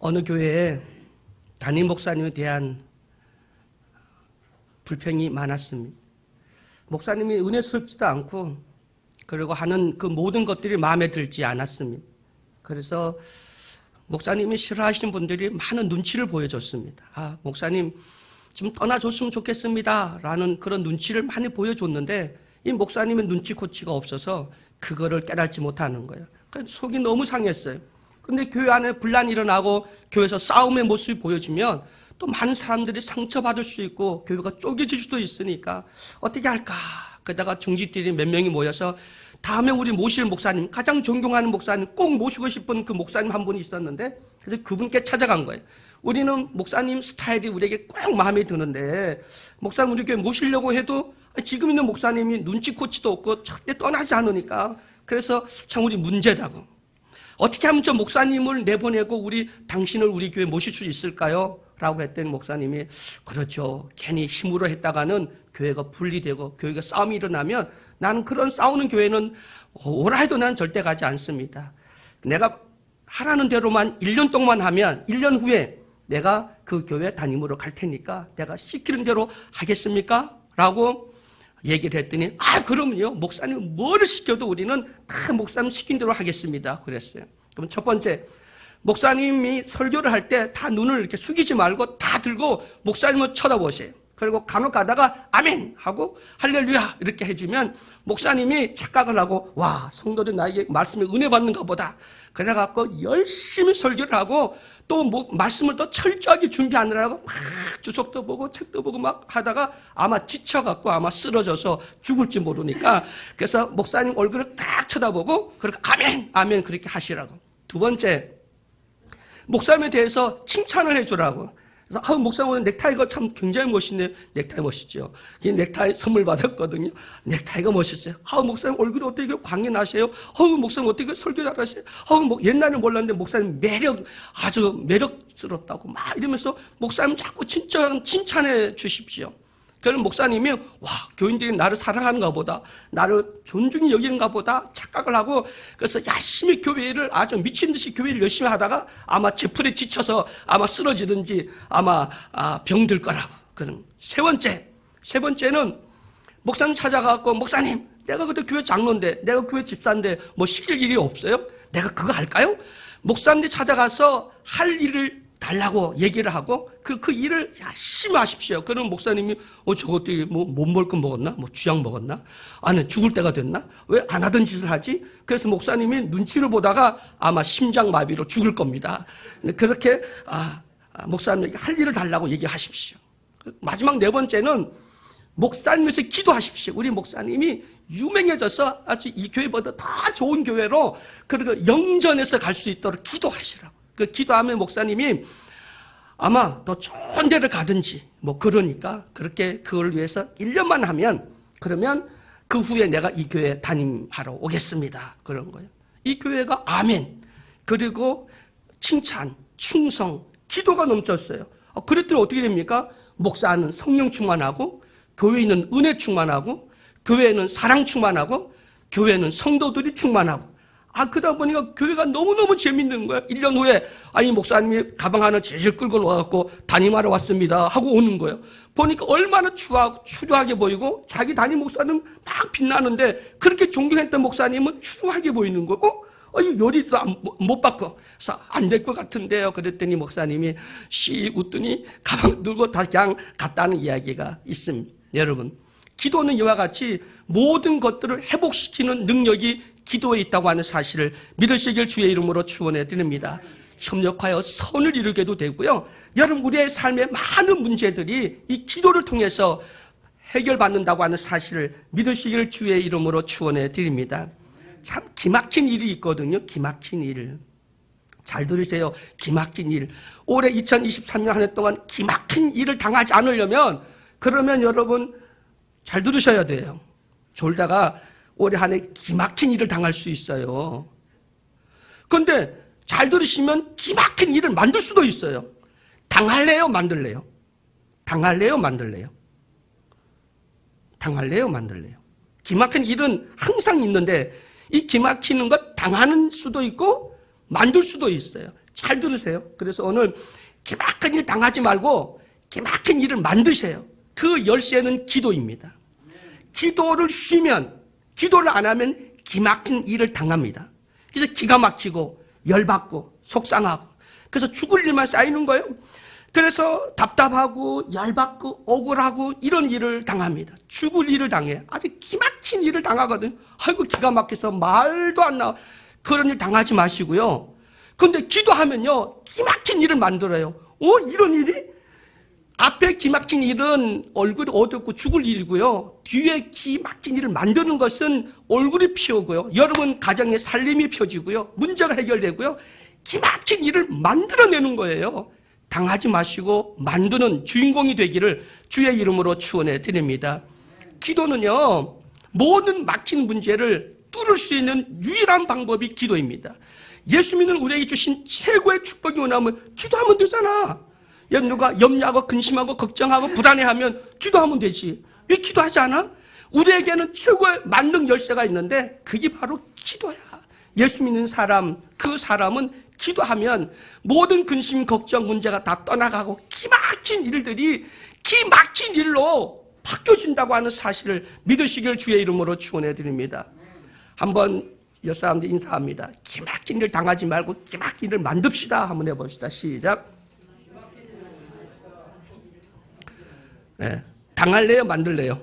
어느 교회에 담임 목사님에 대한 불평이 많았습니다. 목사님이 은혜스럽지도 않고 그리고 하는 그 모든 것들이 마음에 들지 않았습니다. 그래서 목사님이 싫어하시는 분들이 많은 눈치를 보여줬습니다. 목사님 좀 떠나줬으면 좋겠습니다 라는 그런 눈치를 많이 보여줬는데 이 목사님은 눈치코치가 없어서 그거를 깨닫지 못하는 거예요. 그러니까 속이 너무 상했어요. 근데 교회 안에 분란이 일어나고 교회에서 싸움의 모습이 보여지면 또 많은 사람들이 상처받을 수 있고 교회가 쪼개질 수도 있으니까 어떻게 할까? 그러다가 중직들이 몇 명이 모여서 다음에 우리 모실 목사님, 가장 존경하는 목사님, 꼭 모시고 싶은 그 목사님 한 분이 있었는데 그래서 그분께 찾아간 거예요. 우리는 목사님 스타일이 우리에게 꼭 마음에 드는데 목사님 우리 교회 모시려고 해도 지금 있는 목사님이 눈치코치도 없고 절대 떠나지 않으니까 그래서 참 우리 문제다고. 어떻게 하면 저 목사님을 내보내고 당신을 우리 교회에 모실 수 있을까요? 라고 했더니 목사님이 그렇죠. 괜히 힘으로 했다가는 교회가 분리되고 교회가 싸움이 일어나면 나는 그런 싸우는 교회는 오라 해도 난 절대 가지 않습니다. 내가 하라는 대로만 1년 동안 하면 1년 후에 내가 그 교회 담임으로 갈 테니까 내가 시키는 대로 하겠습니까? 라고 얘기를 했더니 그럼요. 목사님 뭐를 시켜도 우리는 다 목사님 시킨 대로 하겠습니다. 그랬어요. 그럼 첫 번째, 목사님이 설교를 할 때 다 눈을 이렇게 숙이지 말고 다 들고 목사님을 쳐다보세요. 그리고 간혹 가다가 아멘 하고 할렐루야 이렇게 해주면 목사님이 착각을 하고 와 성도들 나에게 말씀에 은혜 받는가 보다. 그래갖고 열심히 설교를 하고 또 말씀을 더 철저하게 준비하느라고 막 주석도 보고 책도 보고 막 하다가 아마 지쳐갖고 아마 쓰러져서 죽을지 모르니까 그래서 목사님 얼굴을 딱 쳐다보고 그렇게 아멘 아멘 그렇게 하시라고. 두 번째, 목사님에 대해서 칭찬을 해주라고. 그래서 목사님 오늘 넥타이가 참 굉장히 멋있네요. 넥타이 멋있죠. 이 넥타이 선물 받았거든요. 넥타이가 멋있어요. 목사님 얼굴이 어떻게 광이 나세요? 목사님 어떻게 설교 잘하세요? 옛날에 몰랐는데 목사님 아주 매력스럽다고 막 이러면서 목사님 자꾸 칭찬해 주십시오. 그럼 목사님이 교인들이 나를 사랑하는가 보다, 나를 존중히 여기는가 보다 착각을 하고 그래서 열심히 교회를 아주 미친 듯이 교회를 열심히 하다가 아마 제풀에 지쳐서 아마 쓰러지든지 아마 병들 거라고. 그럼 세 번째는 목사님 찾아가고 목사님 내가 그때 교회 장로인데 내가 교회 집사인데 뭐 시킬 일이 없어요? 내가 그거 할까요? 목사님들 찾아가서 할 일을 달라고 얘기를 하고 그 일을 열심히 하십시오. 그러면 목사님이 저것들이 못 먹을 거 먹었나? 쥐약 먹었나? 아니 죽을 때가 됐나? 왜 안 하던 짓을 하지? 그래서 목사님이 눈치를 보다가 아마 심장마비로 죽을 겁니다. 그렇게 목사님에게 할 일을 달라고 얘기하십시오. 마지막 네 번째는 목사님에서 기도하십시오. 우리 목사님이 유명해져서 아주 이 교회보다 더 좋은 교회로 그리고 영전에서 갈 수 있도록 기도하시라고. 그 기도하면 목사님이 아마 더 좋은 데를 가든지 그러니까 그렇게 그걸 위해서 1년만 하면 그러면 그 후에 내가 이 교회 담임하러 오겠습니다. 그런 거예요. 이 교회가 아멘 그리고 칭찬, 충성, 기도가 넘쳤어요. 그랬더니 어떻게 됩니까? 목사는 성령 충만하고 교회는 은혜 충만하고 교회는 사랑 충만하고 교회는 성도들이 충만하고 그러다 보니까 교회가 너무너무 재밌는 거야. 1년 후에 목사님이 가방 하나 제일 끌고 와갖고 담임하러 왔습니다 하고 오는 거예요. 보니까 얼마나 추루하게 보이고 자기 담임 목사는 막 빛나는데 그렇게 존경했던 목사님은 추루하게 보이는 거고 요리도 못 바꿔. 그래서 안 될 것 같은데요. 그랬더니 목사님이 씩 웃더니 가방 들고 다 그냥 갔다는 이야기가 있습니다. 여러분, 기도는 이와 같이 모든 것들을 회복시키는 능력이 기도에 있다고 하는 사실을 믿으시길 주의 이름으로 축원해 드립니다. 협력하여 선을 이루게도 되고요. 여러분 우리의 삶의 많은 문제들이 이 기도를 통해서 해결받는다고 하는 사실을 믿으시길 주의 이름으로 축원해 드립니다. 참 기막힌 일이 있거든요. 기막힌 일. 잘 들으세요. 기막힌 일. 올해 2023년 한 해 동안 기막힌 일을 당하지 않으려면 그러면 여러분 잘 들으셔야 돼요. 졸다가 올해 한 해 기막힌 일을 당할 수 있어요. 그런데 잘 들으시면 기막힌 일을 만들 수도 있어요. 당할래요? 만들래요? 당할래요? 만들래요? 당할래요? 만들래요? 기막힌 일은 항상 있는데 이 기막히는 것 당하는 수도 있고 만들 수도 있어요. 잘 들으세요. 그래서 오늘 기막힌 일 당하지 말고 기막힌 일을 만드세요. 그 열쇠는 기도입니다. 기도를 쉬면, 기도를 안 하면 기막힌 일을 당합니다. 그래서 기가 막히고 열받고 속상하고 그래서 죽을 일만 쌓이는 거예요. 그래서 답답하고 열받고 억울하고 이런 일을 당합니다. 죽을 일을 당해요. 아주 기막힌 일을 당하거든요. 아이고 기가 막혀서 말도 안 나와. 그런 일 당하지 마시고요. 그런데 기도하면요 기막힌 일을 만들어요. 이런 일이? 앞에 기막힌 일은 얼굴이 어둡고 죽을 일이고요. 뒤에 기막힌 일을 만드는 것은 얼굴이 피우고요. 여러분 가정의 살림이 펴지고요. 문제가 해결되고요. 기막힌 일을 만들어내는 거예요. 당하지 마시고 만드는 주인공이 되기를 주의 이름으로 축원해 드립니다. 기도는요 모든 막힌 문제를 뚫을 수 있는 유일한 방법이 기도입니다. 예수 믿는 우리에게 주신 최고의 축복이 뭐냐면 기도하면 되잖아. 누가 염려하고 근심하고 걱정하고 불안해하면 기도하면 되지. 왜 기도하지 않아? 우리에게는 최고의 만능 열쇠가 있는데 그게 바로 기도야. 예수 믿는 사람, 그 사람은 기도하면 모든 근심, 걱정, 문제가 다 떠나가고 기막힌 일들이 기막힌 일로 바뀌어진다고 하는 사실을 믿으시길 주의 이름으로 축원해 드립니다. 한번 옆 사람들 인사합니다. 기막힌 일 당하지 말고 기막힌 일을 만듭시다. 한번 해봅시다. 시작. 네. 당할래요? 만들래요?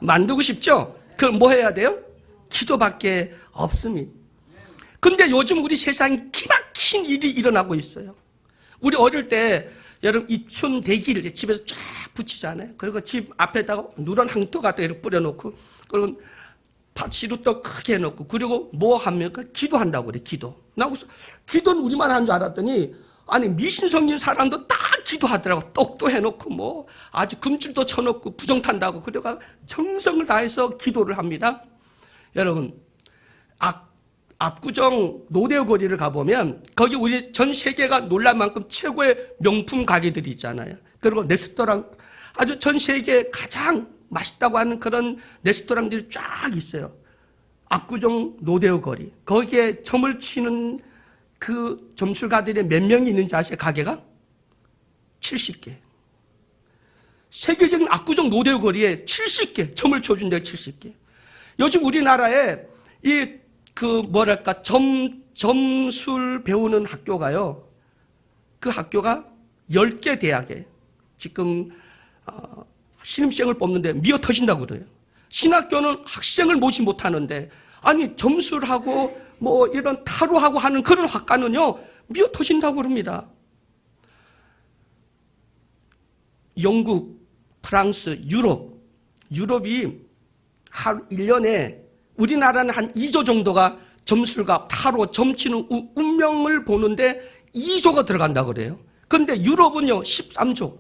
만들고 싶죠? 그럼 뭐 해야 돼요? 기도밖에 없습니다. 근데 요즘 우리 세상에 기막힌 일이 일어나고 있어요. 우리 어릴 때 여러분 이춘 대기를 집에서 쫙 붙이잖아요. 그리고 집 앞에다가 누런 항토 갖다 이렇게 뿌려놓고 그리고 밭시루떡 크게 해놓고 그리고 뭐 합니까? 기도한다고 그래. 기도. 나 무슨 기도는 우리만 한 줄 알았더니 아니 미신성인 사람도 다 기도하더라고. 떡도 해놓고 뭐 아주 금줄도 쳐놓고 부정 탄다고 그래가 정성을 다해서 기도를 합니다. 여러분 압구정 노대우 거리를 가보면 거기 우리 전 세계가 놀랄 만큼 최고의 명품 가게들이 있잖아요. 그리고 레스토랑 아주 전 세계 가장 맛있다고 하는 그런 레스토랑들이 쫙 있어요. 압구정 노대우 거리. 거기에 점을 치는 그 점술가들이 몇 명이 있는지 아세요? 가게가? 70개. 세계적인 압구정 노대우 거리에 70개 점을 쳐준 데가 70개. 요즘 우리나라에 점술 배우는 학교가요. 그 학교가 10개 대학에 지금 신입생을 뽑는데 미어 터진다고 그래요. 신학교는 학생을 모집 못하는데 아니 점술하고 뭐 이런 타로하고 하는 그런 학과는요 미어 터진다고 그럽니다. 영국, 프랑스, 유럽이 한 1년에 우리나라는 한 2조 정도가 점술과 타로, 점치는 운명을 보는데 2조가 들어간다고 그래요. 그런데 유럽은요 13조.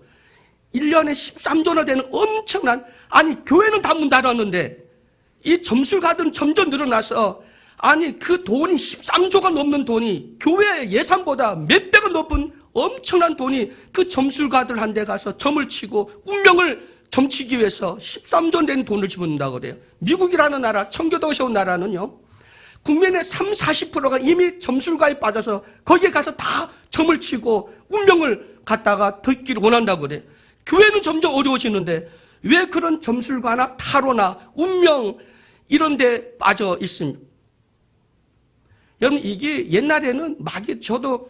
1년에 13조나 되는 엄청난, 아니 교회는 다 문 닫았는데 이 점술가들은 점점 늘어나서 아니 그 돈이 13조가 넘는 돈이 교회 예산보다 몇 배가 높은 엄청난 돈이 그 점술가들 한 데 가서 점을 치고 운명을 점치기 위해서 13조 된 돈을 집어넣는다고 그래요. 미국이라는 나라, 청교도에 온 나라는요 국민의 30-40%가 이미 점술가에 빠져서 거기에 가서 다 점을 치고 운명을 갖다가 듣기를 원한다고 그래요. 교회는 점점 어려워지는데 왜 그런 점술가나 타로나 운명 이런 데 빠져 있습니까? 여러분 이게 옛날에는 저도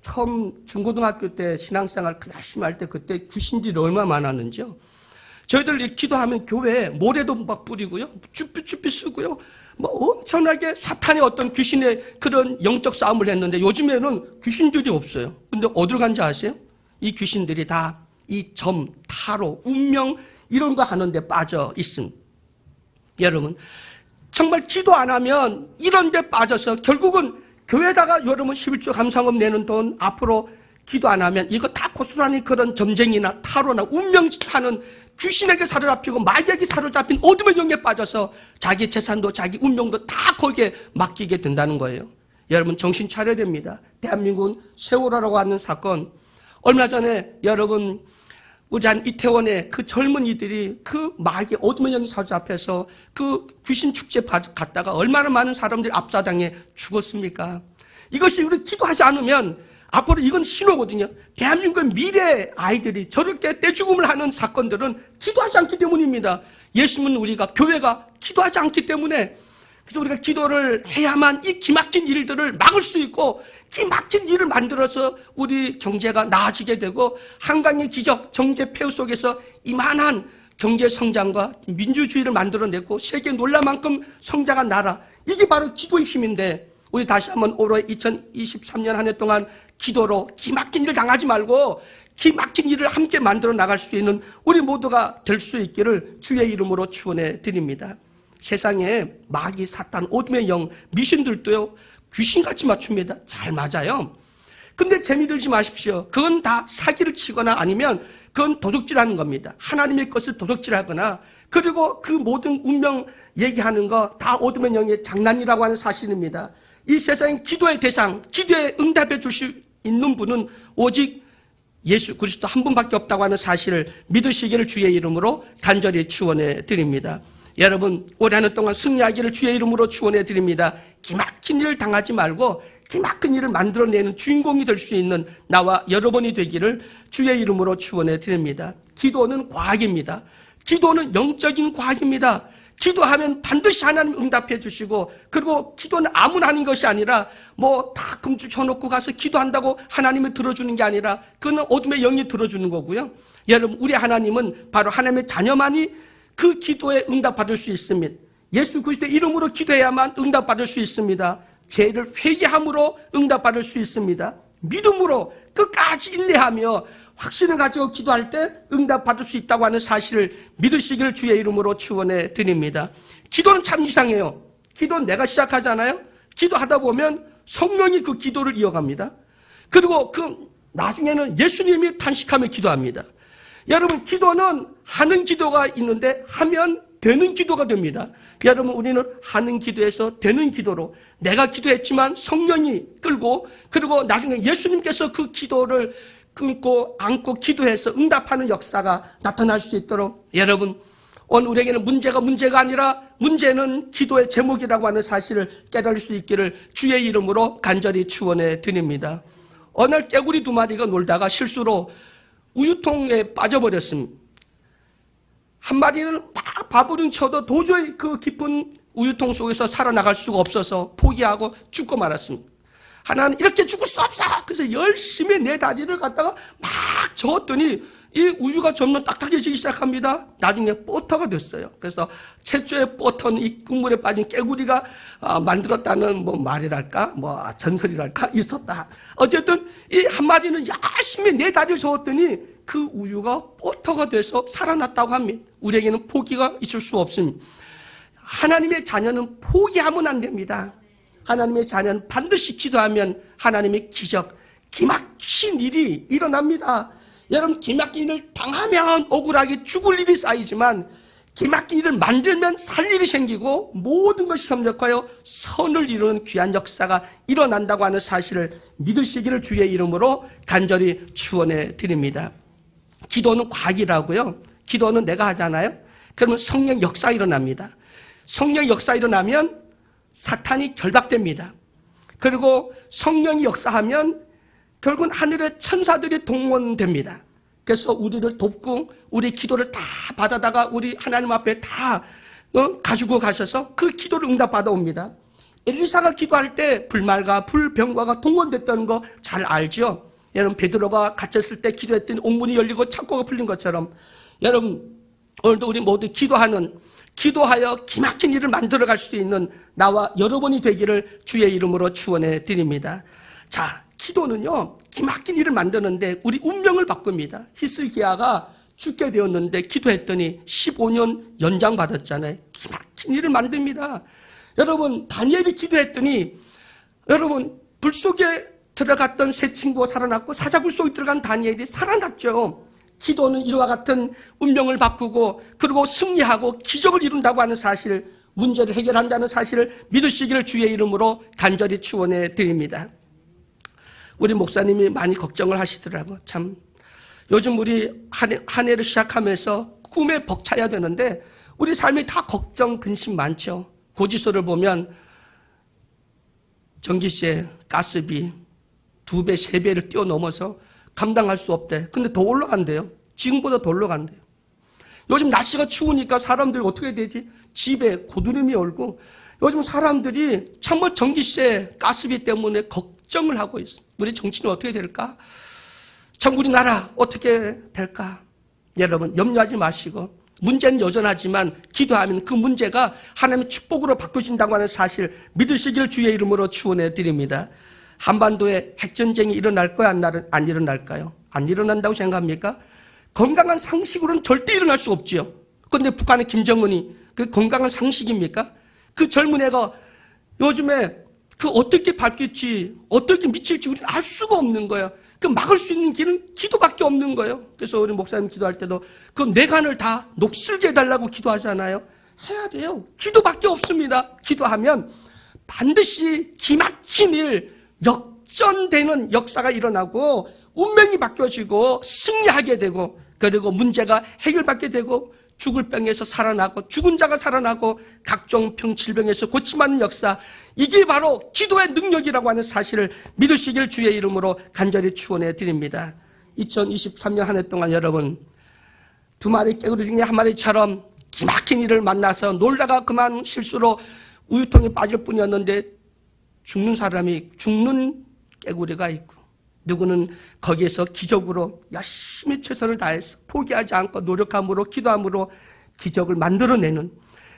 처음 중고등학교 때 신앙생활 열심히 할 때 그때 귀신들이 얼마나 많았는지요. 저희들 기도하면 교회에 모래도 막 뿌리고요. 쭈삐쭈삐 쓰고요. 뭐 엄청나게 사탄의 어떤 귀신의 그런 영적 싸움을 했는데 요즘에는 귀신들이 없어요. 근데 어디로 간지 아세요? 이 귀신들이 다 이 점, 타로, 운명 이런 거 하는데 빠져 있습니다. 여러분 정말 기도 안 하면 이런 데 빠져서 결국은 교회에다가 여러분 11조 감상금 내는 돈 앞으로 기도 안 하면 이거 다 고스란히 그런 점쟁이나 타로나 운명하는 귀신에게 사로잡히고 마귀에게 사로잡힌 어둠의 영에 빠져서 자기 재산도 자기 운명도 다 거기에 맡기게 된다는 거예요. 여러분 정신 차려야 됩니다. 대한민국은 세월호라고 하는 사건 얼마 전에 여러분 우잔 이태원에 그 젊은이들이 그 마귀 어둠의 영에 사로잡혀서 그 귀신 축제 갔다가 얼마나 많은 사람들이 압사당해 죽었습니까? 이것이 우리 기도하지 않으면 앞으로 이건 신호거든요. 대한민국의 미래 아이들이 저렇게 떼죽음을 하는 사건들은 기도하지 않기 때문입니다. 예수님은 우리가, 교회가 기도하지 않기 때문에, 그래서 우리가 기도를 해야만 이 기막힌 일들을 막을 수 있고 기막힌 일을 만들어서 우리 경제가 나아지게 되고 한강의 기적, 정제 폐허 속에서 이만한 경제 성장과 민주주의를 만들어내고 세계 놀랄만큼 성장한 나라, 이게 바로 기도의 힘인데, 우리 다시 한번 올해 2023년 한 해 동안 기도로 기막힌 일을 당하지 말고 기막힌 일을 함께 만들어 나갈 수 있는 우리 모두가 될 수 있기를 주의 이름으로 축원해 드립니다. 세상에 마귀, 사탄, 어둠의 영, 미신들도요 귀신같이 맞춥니다. 잘 맞아요. 근데 재미들지 마십시오. 그건 다 사기를 치거나 아니면 그건 도둑질하는 겁니다. 하나님의 것을 도둑질하거나, 그리고 그 모든 운명 얘기하는 거 다 어둠의 영의 장난이라고 하는 사실입니다. 이 세상 기도의 대상, 기도에 응답해 줄 수 있는 분은 오직 예수 그리스도 한 분밖에 없다고 하는 사실을 믿으시기를 주의 이름으로 간절히 축원해 드립니다. 여러분, 올해 한 해 동안 승리하기를 주의 이름으로 축원해 드립니다. 기막힌 일을 당하지 말고 기막힌 일을 만들어내는 주인공이 될 수 있는 나와 여러분이 되기를 주의 이름으로 축원해 드립니다. 기도는 과학입니다. 기도는 영적인 과학입니다. 기도하면 반드시 하나님 응답해 주시고, 그리고 기도는 아무나 하는 것이 아니라 뭐 다 금주 쳐놓고 가서 기도한다고 하나님이 들어주는 게 아니라 그건 어둠의 영이 들어주는 거고요. 여러분, 우리 하나님은 바로 하나님의 자녀만이 그 기도에 응답받을 수 있습니다. 예수 그리스도의 이름으로 기도해야만 응답받을 수 있습니다. 죄를 회개함으로 응답받을 수 있습니다. 믿음으로 끝까지 인내하며 확신을 가지고 기도할 때 응답받을 수 있다고 하는 사실을 믿으시기를 주의 이름으로 축원해 드립니다. 기도는 참 이상해요. 기도는 내가 시작하잖아요. 기도하다 보면 성령이 그 기도를 이어갑니다. 그리고 그 나중에는 예수님이 탄식하며 기도합니다. 여러분, 기도는 하는 기도가 있는데 하면 되는 기도가 됩니다. 여러분, 우리는 하는 기도에서 되는 기도로, 내가 기도했지만 성령이 끌고, 그리고 나중에 예수님께서 그 기도를 끊고 안고 기도해서 응답하는 역사가 나타날 수 있도록, 여러분, 오늘 우리에게는 문제가 아니라 문제는 기도의 제목이라고 하는 사실을 깨달을 수 있기를 주의 이름으로 간절히 축원해 드립니다. 어느 날 깨구리 2마리가 놀다가 실수로 우유통에 빠져버렸습니다. 한 마리는 막 바보는 쳐도 도저히 그 깊은 우유통 속에서 살아나갈 수가 없어서 포기하고 죽고 말았습니다. 하나는 이렇게 죽을 수 없어. 그래서 열심히 내 다리를 갖다가 막 저었더니 이 우유가 점점 딱딱해지기 시작합니다. 나중에 버터가 됐어요. 그래서 최초의 버터는 이 국물에 빠진 깨구리가 만들었다는 뭐 말이랄까, 뭐 전설이랄까 있었다. 어쨌든 이 한 마리는 열심히 내 다리를 저었더니 그 우유가 버터가 돼서 살아났다고 합니다. 우리에게는 포기가 있을 수 없습니다. 하나님의 자녀는 포기하면 안 됩니다. 하나님의 자녀는 반드시 기도하면 하나님의 기적, 기막힌 일이 일어납니다. 여러분, 기막힌 일을 당하면 억울하게 죽을 일이 쌓이지만 기막힌 일을 만들면 살 일이 생기고 모든 것이 협력하여 선을 이루는 귀한 역사가 일어난다고 하는 사실을 믿으시기를 주의 이름으로 간절히 축원해 드립니다. 기도는 과학이라고요. 기도는 내가 하잖아요. 그러면 성령 역사 일어납니다. 성령 역사 일어나면 사탄이 결박됩니다. 그리고 성령이 역사하면 결국은 하늘의 천사들이 동원됩니다. 그래서 우리를 돕고 우리 기도를 다 받아다가 우리 하나님 앞에 다 가지고 가셔서 그 기도를 응답받아 옵니다. 엘리사가 기도할 때 불말과 불병과가 동원됐다는 거 잘 알죠? 여러분, 베드로가 갇혔을 때 기도했더니 옥문이 열리고 창고가 풀린 것처럼, 여러분, 오늘도 우리 모두 기도하여 기막힌 일을 만들어갈 수 있는 나와 여러분이 되기를 주의 이름으로 축원해 드립니다. 자, 기도는요, 기막힌 일을 만드는데 우리 운명을 바꿉니다. 히스기야가 죽게 되었는데 기도했더니 15년 연장받았잖아요. 기막힌 일을 만듭니다. 여러분, 다니엘이 기도했더니, 여러분, 불 속에 들어갔던 세 친구가 살아났고 사자굴 속에 들어간 다니엘이 살아났죠. 기도는 이와 같은 운명을 바꾸고 그리고 승리하고 기적을 이룬다고 하는 사실, 문제를 해결한다는 사실을 믿으시기를 주의 이름으로 간절히 축원해 드립니다. 우리 목사님이 많이 걱정을 하시더라고요. 참, 요즘 우리 한 해를 시작하면서 꿈에 벅차야 되는데 우리 삶이 다 걱정, 근심 많죠. 고지서를 보면 전기세, 가스비 2배, 3배를 뛰어넘어서 감당할 수 없대. 근데 더 올라간대요. 지금보다 더 올라간대요. 요즘 날씨가 추우니까 사람들이 어떻게 되지? 집에 고드름이 얼고 요즘 사람들이 정말 전기세, 가스비 때문에 걱정을 하고 있습니다. 우리 정치는 어떻게 될까? 참 우리나라 어떻게 될까? 여러분 염려하지 마시고 문제는 여전하지만 기도하면 그 문제가 하나님의 축복으로 바꾸신다고 하는 사실 믿으시길 주의 이름으로 축원해 드립니다. 한반도에 핵전쟁이 일어날까요? 안 일어날까요? 안 일어난다고 생각합니까? 건강한 상식으로는 절대 일어날 수 없지요. 그런데 북한의 김정은이 그 건강한 상식입니까? 그 젊은 애가 요즘에 그 어떻게 바뀔지 어떻게 미칠지 우리는 알 수가 없는 거예요. 그 막을 수 있는 길은 기도밖에 없는 거예요. 그래서 우리 목사님 기도할 때도 그 뇌관을 다 녹슬게 해달라고 기도하잖아요. 해야 돼요. 기도밖에 없습니다. 기도하면 반드시 기막힌 일, 역전되는 역사가 일어나고 운명이 바뀌어지고 승리하게 되고 그리고 문제가 해결받게 되고 죽을 병에서 살아나고 죽은 자가 살아나고 각종 병 질병에서 고침받는 역사, 이게 바로 기도의 능력이라고 하는 사실을 믿으시길 주의 이름으로 간절히 축원해 드립니다. 2023년 한 해 동안 여러분 2마리 깨구리 중에 1마리처럼 기막힌 일을 만나서 놀다가 그만 실수로 우유통에 빠질 뿐이었는데 죽는 깨구리가 있고 누구는 거기에서 기적으로 열심히 최선을 다해서 포기하지 않고 노력함으로 기도함으로 기적을 만들어내는,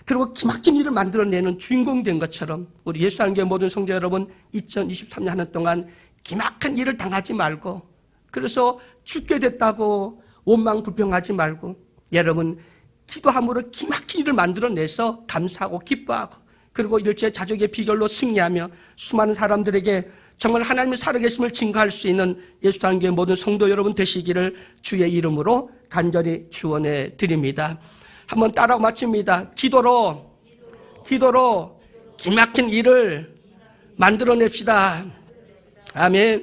그리고 기막힌 일을 만들어내는 주인공 된 것처럼 우리 예수님의 모든 성도 여러분 2023년 한 해 동안 기막힌 일을 당하지 말고 그래서 죽게 됐다고 원망불평하지 말고 여러분 기도함으로 기막힌 일을 만들어내서 감사하고 기뻐하고 그리고 일주의 자족의 비결로 승리하며 수많은 사람들에게 정말 하나님의 살아계심을 증거할 수 있는 예수단교의 모든 성도 여러분 되시기를 주의 이름으로 간절히 축원해 드립니다. 한번 따라 마칩니다. 기도로 기막힌 일을 만들어냅시다. 아멘.